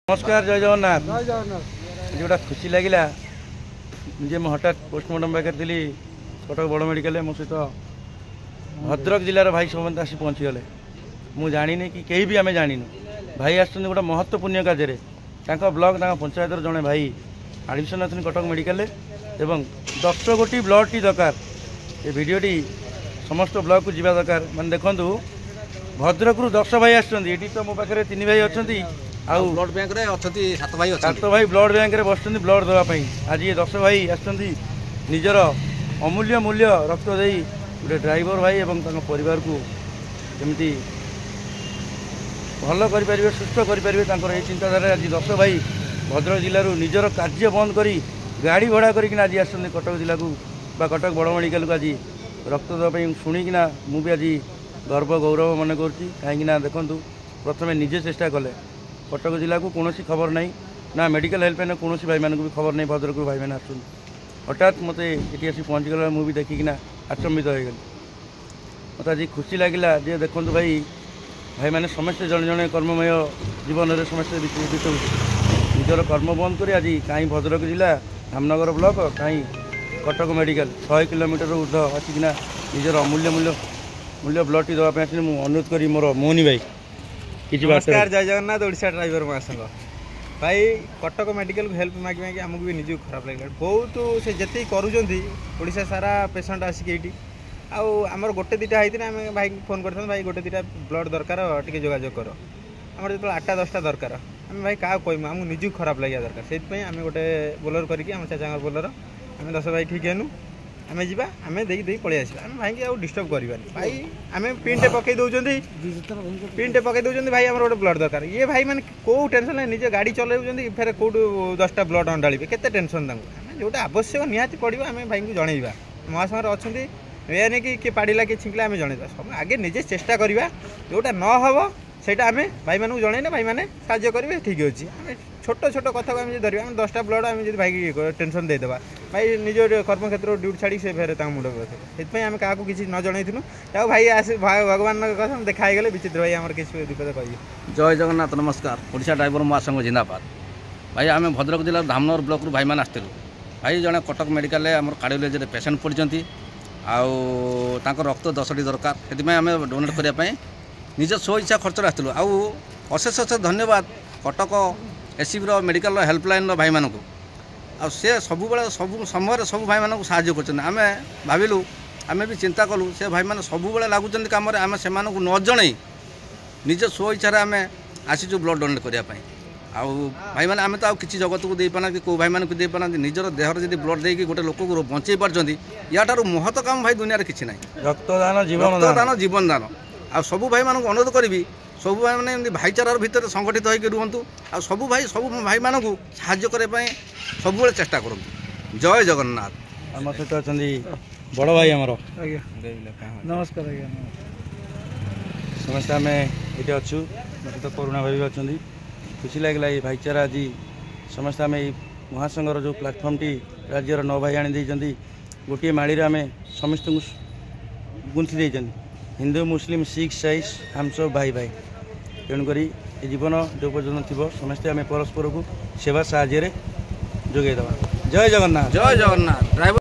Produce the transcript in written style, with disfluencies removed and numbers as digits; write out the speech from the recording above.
नमस्कार जय जगन्नाथ। जय जगन्नाथ। गोटा खुशी लगिला जे मैं हठात पोस्टमार्टम पाखे थी कटक बड़ मेडिकल मो सहित भद्रक जिलार भाई समस्त आसी पहुँचीगले। मुझे जानी कि कहीं भी आम जानी भाई आस गोटे महत्वपूर्ण कार्य ब्लॉक पंचायत जड़े भाई आडमिशन आसनी कटक मेडिकल एवं 10 गोटी ब्लड टी दरकार। ये भिडटी समस्त ब्लॉक को जीवा दरकार। मान देखु भद्रक 10 भाई आसछन्ती तो मो पाखे 3 भाई अच्छा ब्लड बैंक रे अछती 7 भाई अछती 7 भाई ब्लड बैंक रे बसछन्ती ब्लड देवाई। आज ये 10 भाई आसछन्ती निजर अमूल्य मूल्य रक्त दे गोटे ड्राइवर भाई एवं परिवार को जमी भल करें सुस्थ करें ये चिंताधारा आज 10 भाई भद्रक जिलूर निजर कार्य बंद करी गाड़ी भड़ा करके आज आसछन्ती कटक जिला को कटक बड़ मेडिकल को आज रक्त देवाई शुणिकिना मुझे आज गर्व गौरव मन कहीं देखूँ प्रथम निजे चेष्टा कले कटक जिला को कौन खबर नहीं ना मेडिकल हेल्पलाइन कौन भाई मानक भी खबर नहीं भद्रक भाई मैंने आस हठात मत ये आसी पहुँचीगला मुझे देखिकिना आचंबित हो गली। मत आज खुशी लगिला जे देखो भाई भाई मैंने समस्ते जड़े जड़े कर्ममय जीवन में समस्ते निजर कर्म बंद कर आज कहीं भद्रक जिला धामनगर ब्लॉक कहीं कटक मेडिकल 100 किलोमीटर ऊर्ध आसिकिना निजर अमूल्य मूल्य मूल्य ब्लड टी देवाई आस अनुरोध करी मोर मोहनी भाई नमस्कार जय जगन्नाथ। ओडिशा ड्राइवर महासंघ भाई कटक मेडिकल को हेल्प मागी मागी आमको भी निजी खराब लगे बहुत से जिते करुँचा सारा पेसेंट आसिक ये आमर गोटे दुटा होता आम भाई फोन कर भाई गोटे दुटा ब्लड दरकार टे जोगाजोग कर आम जो 8टा 10टा दरकार आम भाई क्या कहूँ आमको निजी खराब लगे दरकार से आम गोटे बोलर करके आम चाचा बोलर आम 10 भाई ठीक है आम जा आम दे पलि आस भाई की डिस्टर्ब करवानी भाई आम पिनटे पकई दौरान पिनटे पकई दौरान भाई आम गोटे ब्लड दरकार ये भाई मैंने कौ टेंशन नहीं निजे गाड़ी चलाऊँ फेर कौटू 10टा ब्लड अंडाड़े केते टेंशन आम जोटा आवश्यक निहाती पड़ो आम भाई को जनइबा महासंघ अच्छा या नहीं कि पाड़ा कि छिंकला आम जनइबा सब आगे निजे चेष्टा करवा जोटा न हम सेटा आम भाई मानक जनइने भाई मैंने साहाଯ୍य करेंगे ठीक अच्छे आम छोट छोट कथा को आम धरवा आम 10टा ब्लड आम जो भाई टेंशन देदेवा भाई निज कर्म क्षेत्र ड्यूटी छाड़ी से फेर मुंड से आम क्या किसी न जनइलु या भाई आस भगवान कथा देखाई गले विचित्र भाई आम किसी विपद कही। जय जगन्नाथ। नमस्कार। ओडिशा ड्राइवर महासंघ जिंदाबाद। भाई आम भद्रक जिला धामनगर ब्लॉक रु भाई मैंने आसलु भाई जड़े कटक मेडिकल आम कार्डियोलॉजी पेसेंट पड़ती आउ रक्त 10टी दरकार से आम डोनेट करने निज स्व इच्छा खर्च आसलु आशेष अशेष धन्यवाद कटक एससीबी मेडिकल हेल्पलाइन भाई मानक से सब सब समय सब भाई मानक साहाय्य कर आम भाविलु आम भी चिंता कलु से भाई मैंने सब लगुच कम आम से न जन निज स्व इच्छा आम आसीचु ब्लड डोनेट करने आउ भाई मैंने आम तो किसी जगत को दे पाना कि कौ भाई मानक दे पाना निजर देहर जब ब्लड देकी गोटे लोक को बंचे पार्टी या महत्व काम भाई दुनिया किसी ना रक्तदान जीवन दान आ सब भाई मानक अनुरोध करी सब भाई मैंने भाईचारार भितर संगठित होकर रुहतु आ सब भाई मानक साहाय्य करने सब चेष्टा करूँ। जय जगन्नाथ। आम सहित अच्छा बड़ भाई आमर नमस्कार समस्त आम ये अच्छु सहित करुणा भाई भी अच्छा खुशी लगे ये भाईचारा आज समस्त आम महासंघर जो प्लाटफर्म टी राज्यर 9 भाई आनी गोटे माड़ी आम समस्त गुंथि देते हिंदू मुस्लिम सिख साइस हम सब भाई भाई तेणुक जीवन जो पर्यटन थी समस्ते आम परस्पर को सेवा साहाय्य जोगेदेवा। जय जगन्नाथ। जय जगन्नाथ। ड्राइवर